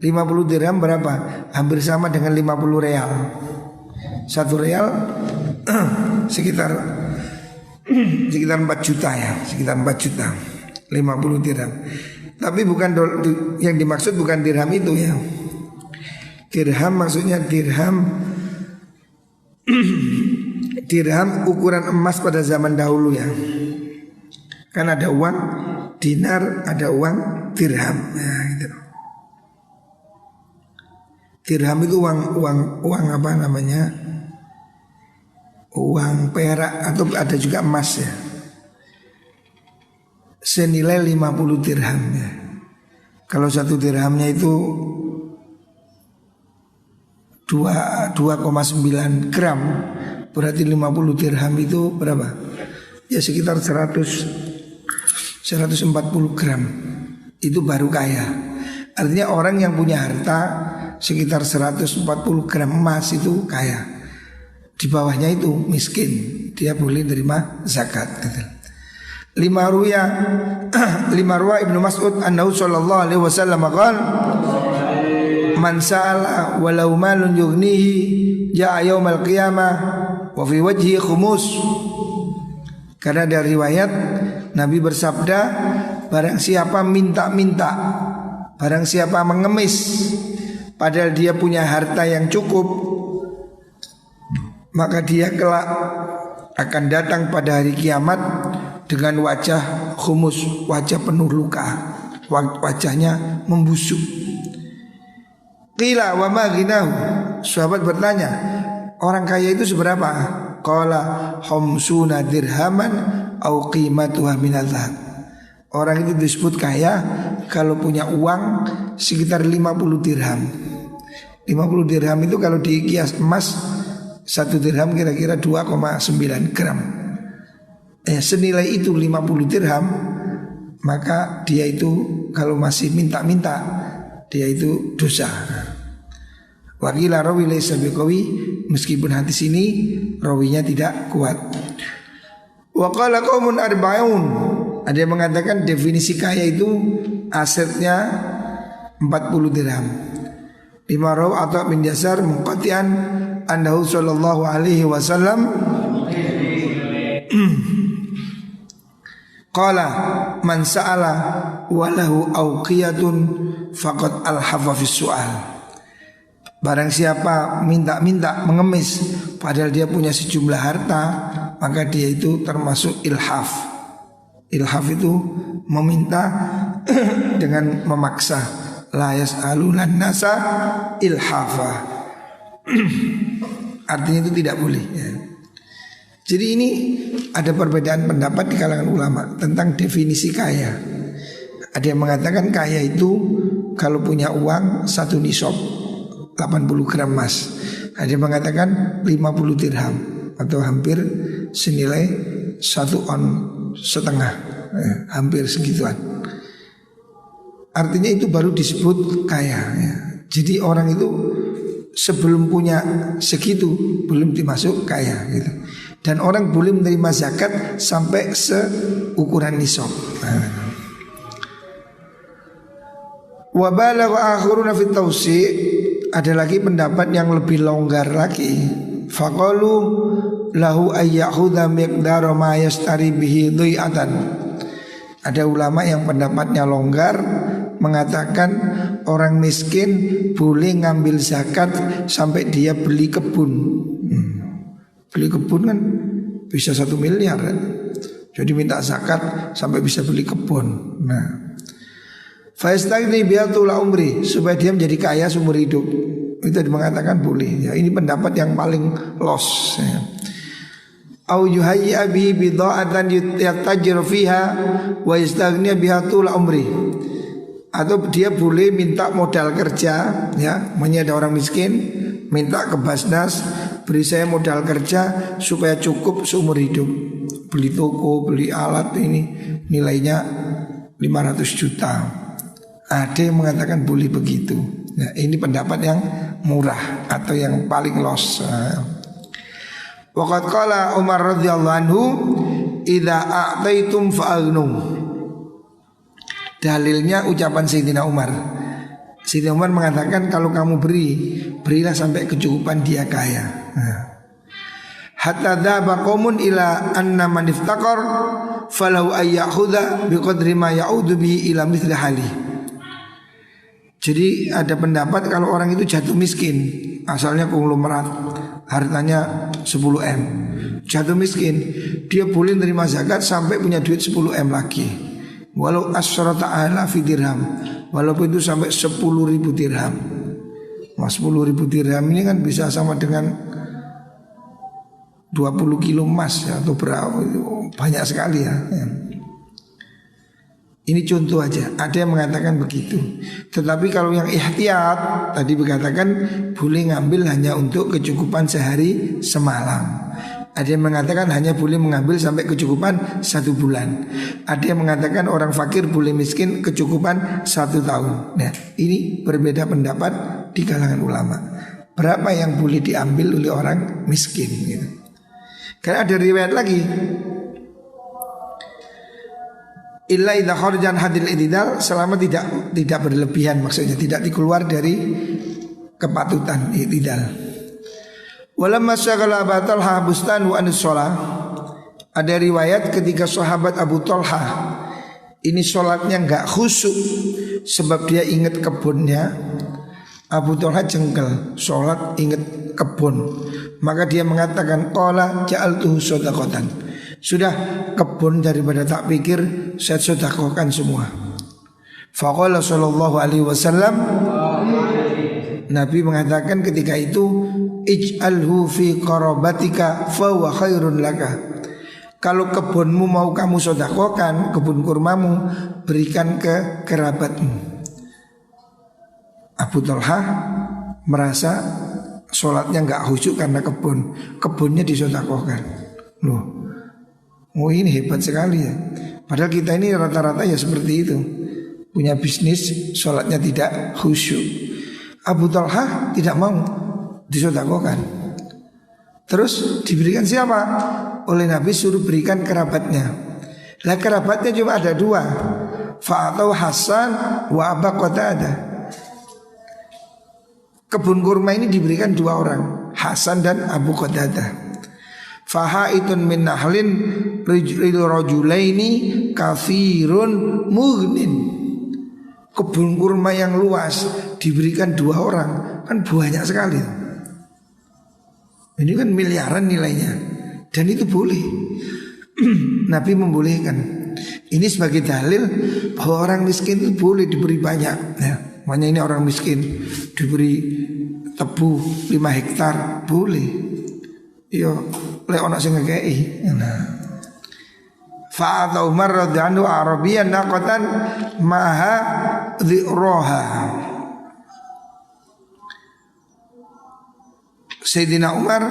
50 dirham berapa? Hampir sama dengan 50 real. 1 real sekitar 4 juta ya, sekitar 4 juta. 50 dirham. Tapi bukan yang dimaksud bukan dirham itu ya. Dirham maksudnya dirham dirham ukuran emas pada zaman dahulu ya. Kan ada uang dinar, ada uang dirham. Nah, gitu. Dirham itu uang apa namanya? Uang perak atau ada juga emas ya. Senilai 50 dirham ya. Kalau 1 dirhamnya itu 2,9 gram, berarti 50 dirham itu berapa? Ya sekitar 140 gram. Itu baru kaya. Artinya orang yang punya harta sekitar 140 gram emas itu kaya. Di bawahnya itu miskin, dia boleh terima zakat gitu. Lima ruwa Ibnu Mas'ud annahu sallallahu alaihi wasallam qala man sa'ala walau malun yughnihi ja'a yaumal qiyamah wa fi wajhi khumus. Karena dari riwayat Nabi bersabda, barang siapa minta-minta, barang siapa mengemis padahal dia punya harta yang cukup, maka dia kelak akan datang pada hari kiamat dengan wajah khumus, wajah penuh luka, wajahnya membusuk. Qila wa ma ghinahu, sahabat bertanya, orang kaya itu seberapa? Qala khamsuna dirhaman au qimatuha minal dhahab. Orang itu disebut kaya kalau punya uang sekitar 50 dirham. 50 dirham itu kalau dikias emas, 1 dirham kira-kira 2,9 gram. Senilai itu 50 dirham, maka dia itu kalau masih minta-minta, dia itu dosa. Wakila rawi laysa biqawi, meskipun hadis ini rawinya tidak kuat. Wa qala qaumun arba'un, ada yang mengatakan definisi kaya itu asetnya 40 dirham. Lima raw atau bin Yasar muqatian annahu sallallahu alaihi wasallam qala man sa'ala walahu awqiyatun faqad alhafa fis su'al. Barang siapa minta-minta mengemis padahal dia punya sejumlah harta, maka dia itu termasuk ilhaf. Ilhaf itu meminta dengan memaksa. La yas'alunan nasa ilhafa. Artinya itu tidak boleh ya. Jadi ini ada perbedaan pendapat di kalangan ulama tentang definisi kaya. Ada yang mengatakan kaya itu kalau punya uang 1 nisab 80 gram emas. Ada yang mengatakan 50 dirham atau hampir senilai 1,5 on ya, hampir segituan. Artinya itu baru disebut kaya ya. Jadi orang itu sebelum punya segitu belum dimasuk kaya gitu. Dan orang boleh menerima zakat sampai seukuran nisab. Wa balagha akhiruna fit tawsi', ada lagi pendapat yang lebih longgar lagi. Faqalu lahu ayyakhudha miqdara ma yastari bihi dhi'atan. Ada ulama yang pendapatnya longgar, mengatakan orang miskin boleh ngambil zakat sampai dia beli kebun. Beli kebun kan bisa 1 miliar kan? Jadi minta zakat sampai bisa beli kebun. Nah, faistagni biatula umri, supaya dia menjadi kaya seumur hidup. Itu mengatakan boleh ya. Ini pendapat yang paling los ya. Au yuhayya bihi bidha'atan yatajir fiha wa yastaghni biha tula umri. Atau dia boleh minta modal kerja ya, ada orang miskin minta ke Basnas, beri saya modal kerja supaya cukup seumur hidup. Beli toko, beli alat ini nilainya 500 juta. Ada yang mengatakan boleh begitu. Nah, ini pendapat yang murah atau yang paling los. Waqad qala Umar radhiyallahu anhu, idza a'taitum fa'aghnum. Dalilnya ucapan Sayyidina Umar. Sayyidina Umar mengatakan kalau kamu berilah sampai kecukupan dia kaya. Hatta dhaba qaumun ila anna man iftaqar falahu ayyakhudha biqadri ma ya'udu bihi ila mithli hali. Jadi ada pendapat kalau orang itu jatuh miskin, asalnya konglomerat, hartanya 10M, jatuh miskin, dia boleh menerima zakat sampai punya duit 10M lagi. Walau asyrata alafi dirham, walaupun itu sampai 10.000 dirham. Mas 10.000 dirham ini kan bisa sama dengan 20 kilo emas ya, atau berapa, banyak sekali ya. Ini contoh aja, ada yang mengatakan begitu. Tetapi kalau yang ihtiyat tadi dikatakan boleh ngambil hanya untuk kecukupan sehari semalam. Ada yang mengatakan hanya boleh mengambil sampai kecukupan 1 bulan. Ada yang mengatakan orang fakir boleh miskin kecukupan 1 tahun. Nah, ini berbeda pendapat di kalangan ulama. Berapa yang boleh diambil oleh orang miskin gitu. Karena ada riwayat lagi, illa idza kharajan hadil ididal, selama tidak berlebihan, maksudnya tidak dikeluar dari kepatutan ididal. Walamma syaghala Abu Talha bustan wa an-shalah, ada riwayat ketika sahabat Abu Talha ini sholatnya enggak khusyuk sebab dia ingat kebunnya. Abu Talha jengkel, sholat ingat kebun, maka dia mengatakan qala ja'altuhu shadaqatan. Sudah, kebun daripada tak pikir saya sedekahkan semua. Faqala sallallahu alaihi wasallam, Nabi mengatakan ketika itu, ij'alhu fi qarabatika fa huwa khairun laka. Kalau kebunmu mau kamu sedekahkan, kebun kurmamu, berikan ke kerabatmu. Abu Talha merasa sholatnya nggak khusyuk karena kebunnya disedekahkan. Loh, oh ini hebat sekali ya. Padahal kita ini rata-rata ya seperti itu, punya bisnis, sholatnya tidak khusyuk. Abu Talha tidak mau disedekahkan. Terus diberikan siapa? Oleh Nabi suruh berikan kerabatnya. Lah kerabatnya cuma ada 2, fa'atau Hasan wa Aba Qatadah. Kebun kurma ini diberikan 2 orang, Hasan dan Abu Qatadah. Fahaitun min nahlin rajulaini kathirun mughnin. Kebun kurma yang luas diberikan 2 orang, kan banyak sekali. Ini kan miliaran nilainya, dan itu boleh. Nabi membolehkan. Ini sebagai dalil bahwa orang miskin itu boleh diberi banyak ya. Makanya ini orang miskin diberi tebu 5 hektar boleh. Yo, lek ana sing ngekeki. Nah. Fa Umar radhiyallahu arabiyan naqatan maha dhi'raha. Sayyidina Umar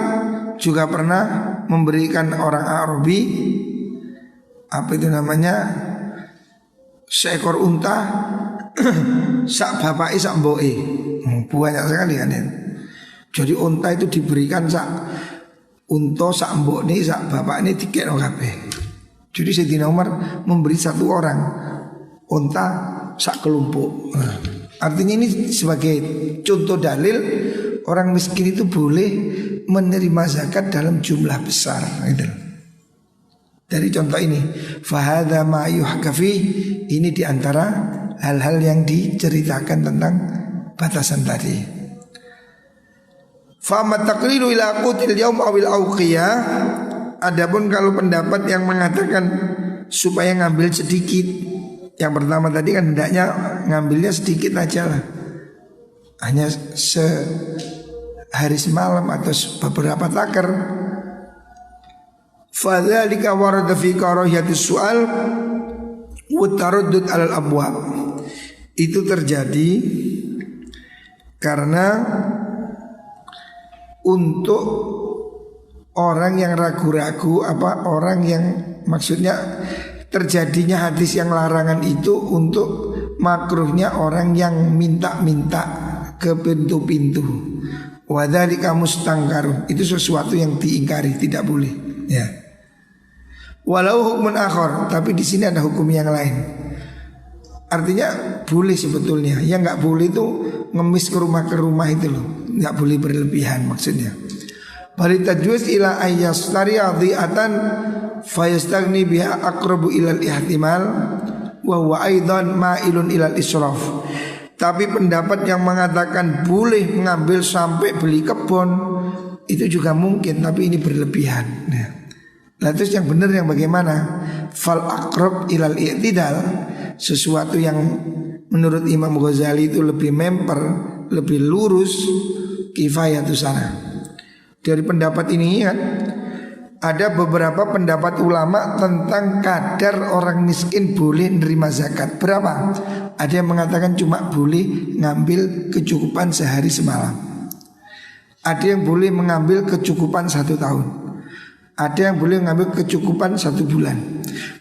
juga pernah memberikan orang Arabi, apa itu namanya, seekor unta sak bapake sak mboke. Banyak sekali kan ya. Jadi unta itu diberikan sak unta sak mbokne sak bapakne dikekno kabeh. Jadi Sayyidina Umar memberi 1 orang unta sak kelompok. Artinya ini sebagai contoh dalil orang miskin itu boleh menerima zakat dalam jumlah besar gitu. Dari contoh ini, fahadha ma yuhkafi, ini diantara hal-hal yang diceritakan tentang batasan tadi. Fama taqlilu ila qutil yaum awil auqiyah. Adapun kalau pendapat yang mengatakan supaya ngambil sedikit, yang pertama tadi kan hendaknya ngambilnya sedikit aja lah, hanya sehari semalam atau beberapa takar. Fadzalika warada fi karahiyatis su'al wa taraddud 'alal abwab. Itu terjadi karena untuk orang yang ragu-ragu, orang yang maksudnya terjadinya hadis yang larangan itu untuk makruhnya orang yang minta-minta ke pintu-pintu. Wadzalika mustangkarun, itu sesuatu yang diingkari, tidak boleh ya. Walau hukmun akhar, tapi di sini ada hukum yang lain. Artinya boleh sebetulnya. Yang nggak boleh itu ngemis ke rumah itu loh, nggak boleh berlebihan maksudnya. Bali tajwuz ila ayyastari adhi'atan fayastagni biha aqrabu ilal ihtimal wa huwa aidan ma'ilun ilal israf. Tapi pendapat yang mengatakan boleh mengambil sampai beli kebun itu juga mungkin, tapi ini berlebihan. Nah, terus yang benar yang bagaimana? Fal aqrab ilal i'tidal, sesuatu yang menurut Imam Ghazali itu lebih memper, lebih lurus, kifayatu sana. Dari pendapat ini kan ada beberapa pendapat ulama tentang kadar orang miskin boleh menerima zakat. Berapa? Ada yang mengatakan cuma boleh ngambil kecukupan sehari semalam. Ada yang boleh mengambil kecukupan 1 tahun. Ada yang boleh mengambil kecukupan 1 bulan.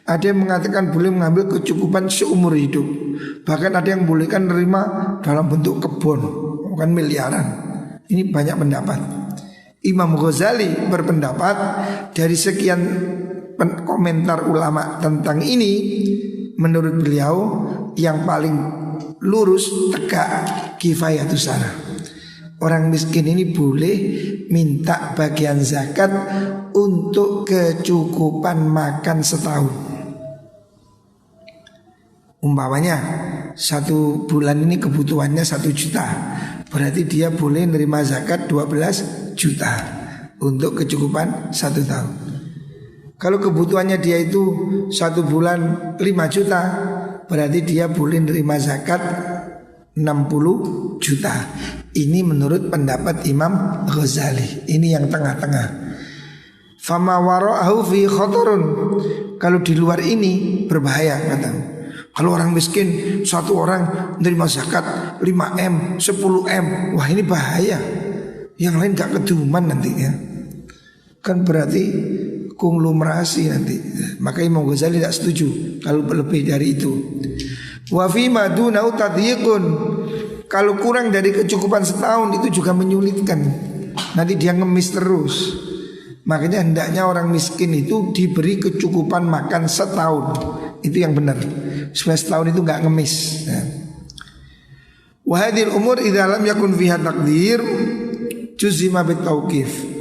Ada yang mengatakan boleh mengambil kecukupan seumur hidup. Bahkan ada yang bolehkan menerima dalam bentuk kebun, bukan miliaran. Ini banyak pendapat. Imam Ghazali berpendapat dari sekian komentar ulama tentang ini, menurut beliau yang paling lurus tegak kifayatu sana. Orang miskin ini boleh minta bagian zakat untuk kecukupan makan setahun. Umpamanya 1 bulan ini kebutuhannya 1 juta, berarti dia boleh menerima zakat 12 juta untuk kecukupan 1 tahun. Kalau kebutuhannya dia itu 1 bulan 5 juta, berarti dia boleh menerima zakat 60 juta. Ini menurut pendapat Imam Ghazali. Ini yang tengah-tengah. Fama wara'ahu fi khatarun. Kalau di luar ini berbahaya kata. Kalau orang miskin satu orang menerima zakat 5M, 10M, wah ini bahaya. Yang lain gak keduman nantinya. Kan berarti konglomerasi nanti. Maka Imam Ghazali tidak setuju kalau lebih dari itu. Wa fi ma dunau tadyiqun. Kalau kurang dari kecukupan setahun itu juga menyulitkan. Nanti dia ngemis terus. Makanya hendaknya orang miskin itu diberi kecukupan makan setahun. Itu yang benar. Supaya setahun itu gak ngemis ya. Wa hadhil umur idza lam yakun fiha taqdir juzima bitauqif.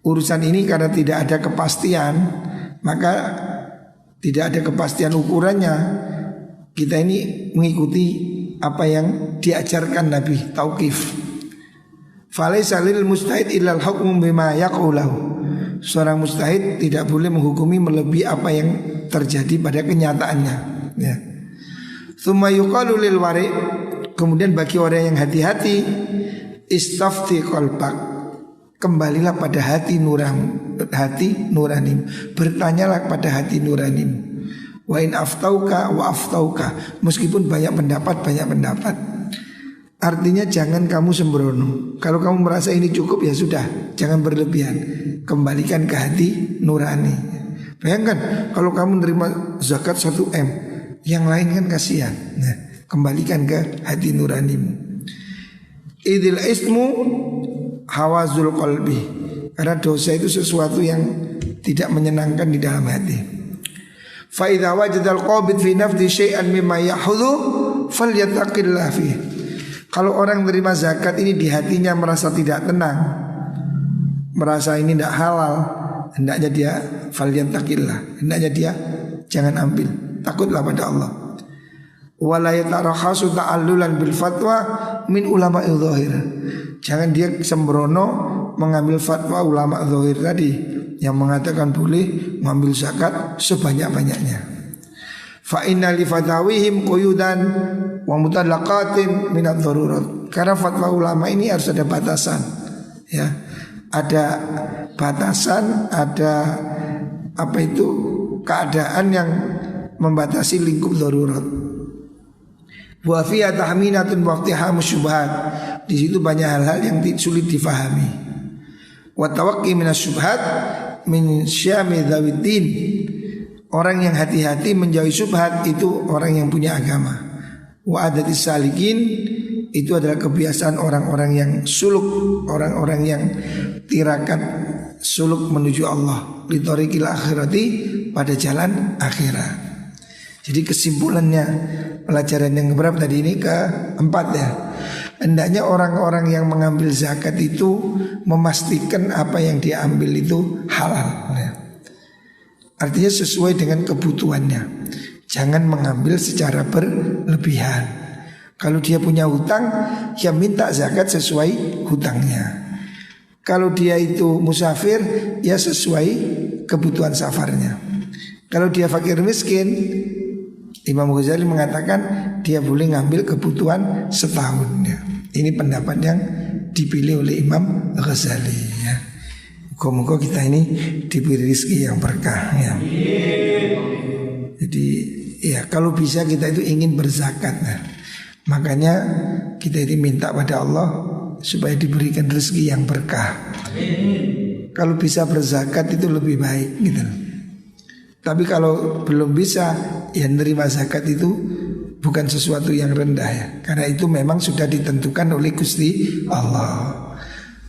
Urusan ini karena tidak ada kepastian, maka tidak ada kepastian ukurannya. Kita ini mengikuti apa yang diajarkan Nabi, tauqif. Falaisa lil mustahid illal hukmu bima yaqulahu. Seorang mustahid tidak boleh menghukumi melebihi apa yang terjadi pada kenyataannya ya. Tsumma yuqalu lil wari', kemudian bagi orang yang hati-hati, istafti qalbak, kembalilah pada hati nuranimu, bertanyalah pada hati nuranimu. Wa in aftauka wa aftauka, meskipun banyak pendapat. Artinya jangan kamu sembrono. Kalau kamu merasa ini cukup ya sudah, jangan berlebihan. Kembalikan ke hati nurani. Bayangkan kalau kamu menerima zakat 1M, yang lain kan kasihan. Nah, kembalikan ke hati nuranimu. Idil ismu hawazul qalbi, karena dosa itu sesuatu yang tidak menyenangkan di dalam hati. Fa idza wajadal qabid fi nafsi syai'an mimma yahudhu falyattaqillah fi. Kalau orang menerima zakat ini di hatinya merasa tidak tenang, merasa ini tidak halal, hendaknya dia falyattaqillah, hendaknya dia jangan ambil, takutlah pada Allah. Wala yatarakhasu ta'allulan bil fatwa min ulama zahir. Jangan dia sembrono mengambil fatwa ulama zahir tadi yang mengatakan boleh mengambil zakat sebanyak-banyaknya. Fa inna li fatawihim quyudan wa mutalaqatin min ad-darurat. Karena fatwa ulama ini harus ada batasan ya. Ada batasan, ada apa itu keadaan yang membatasi lingkup darurat. Wa fiya tahminatun wa iqtihamu syubhat. Di situ banyak hal-hal yang sulit difahami. Wa tawaqqi minasyubhat min syami dzawiddin. Orang yang hati-hati menjauhi syubhat itu orang yang punya agama. Wa adatis salikin, itu adalah kebiasaan orang-orang yang suluk, orang-orang yang tirakat suluk menuju Allah, li thariqil akhirati, pada jalan akhirat. Jadi kesimpulannya pelajaran yang keberapa tadi ini, keempat ya. Hendaknya orang-orang yang mengambil zakat itu memastikan apa yang diambil itu halal ya. Artinya sesuai dengan kebutuhannya. Jangan mengambil secara berlebihan. Kalau dia punya hutang, ya minta zakat sesuai hutangnya. Kalau dia itu musafir, ya sesuai kebutuhan safarnya. Kalau dia fakir miskin, Imam Ghazali mengatakan dia boleh ngambil kebutuhan setahun ya. Ini pendapat yang dipilih oleh Imam Ghazali ya. Moga-moga kita ini diberi rezeki yang berkah ya. Jadi ya kalau bisa kita itu ingin berzakat ya. Makanya kita ini minta pada Allah supaya diberikan rezeki yang berkah. Kalau bisa berzakat itu lebih baik gitu. Tapi kalau belum bisa, ya menerima zakat itu bukan sesuatu yang rendah ya. Karena itu memang sudah ditentukan oleh Gusti Allah.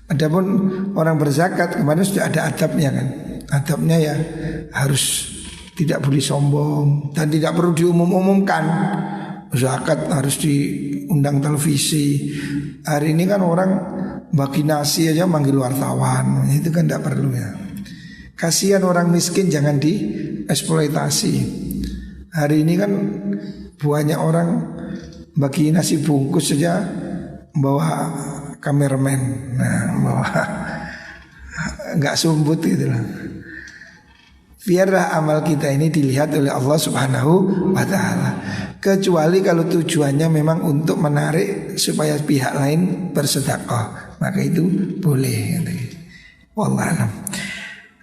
Adapun orang berzakat kemarin sudah ada adabnya kan. Adabnya ya harus tidak boleh sombong dan tidak perlu diumum-umumkan. Zakat harus diundang televisi. Hari ini kan orang bagi nasi aja manggil wartawan. Itu kan tidak perlu ya. Kasihan orang miskin, jangan dieksploitasi. Hari ini kan banyak orang bagi nasi bungkus saja bawa kameramen, nah bawa nggak sumbut gitu lah. biarlah amal kita ini dilihat oleh Allah Subhanahu wa ta'ala. Kecuali kalau tujuannya memang untuk menarik supaya pihak lain bersedekah, maka itu boleh. Wallahu a'lam.